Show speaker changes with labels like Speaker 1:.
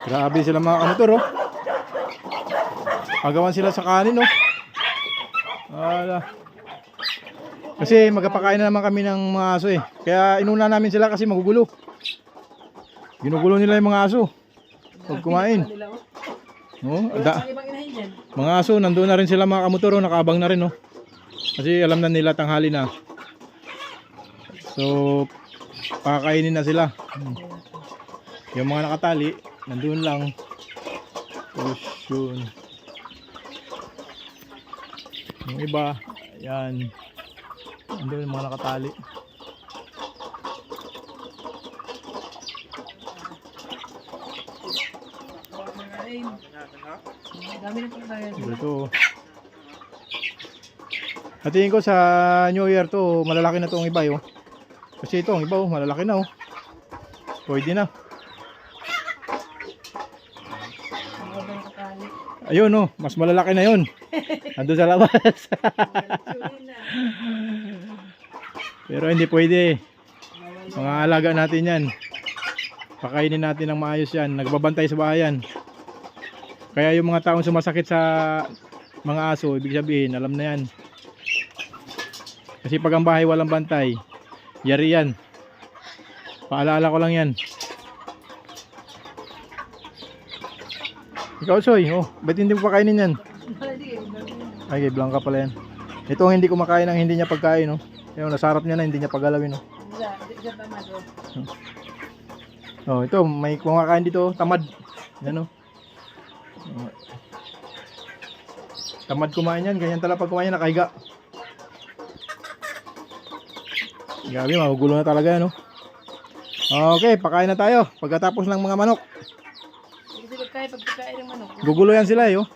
Speaker 1: Grabe sila mga kamotor, oh. Pagawan sila sa kanin, oh. Wala. Kasi magpapakain na naman kami ng mga aso, eh. Kaya inuna namin sila kasi magugulo. Ginugulo nila yung mga aso pag kumain. Oh, mga aso, nandoon na rin sila mga kamotor, oh. Nakaabang na rin, oh. Kasi alam na nila tanghali na. So, pakakainin na sila. Yung mga nakatali, nandoon lang. Tapos yun. Yung iba, yan. Nandoon yung mga nakatali. Ito. At tingin ko sa New Year to, malalaki na to ang iba, oh. Kasi ito, ang iba, oh, malalaki na, oh. Pwede na. Ayun, oh, mas malalaki na yun. Ando sa labas. Pero hindi pwede. Mga alaga natin yan. Pakainin natin ng maayos yan. Nagbabantay sa bahayan. Kaya yung mga taong sumasakit sa mga aso, ibig sabihin, alam na yan. Kasi pag ang bahay walang bantay, yari yan. Paalala ko lang yan. Ikaw, Soy, oh, ba't hindi mo pakainin yan? Ay, kay Blanca pala yan. Ito ang hindi kumakain ang hindi niya pagkain, oh. Yung nasarap niya na, hindi niya paggalawin, oh. Oh, ito, may kumakain dito, tamad. Yan, oh. Tamad kumain yan, ganyan talaga pag kumain nakahiga. Grabe, magugulo na talaga yan, oh. Okay, pakain na tayo pagkatapos ng mga manok. Gugulo yan sila, eh, oh.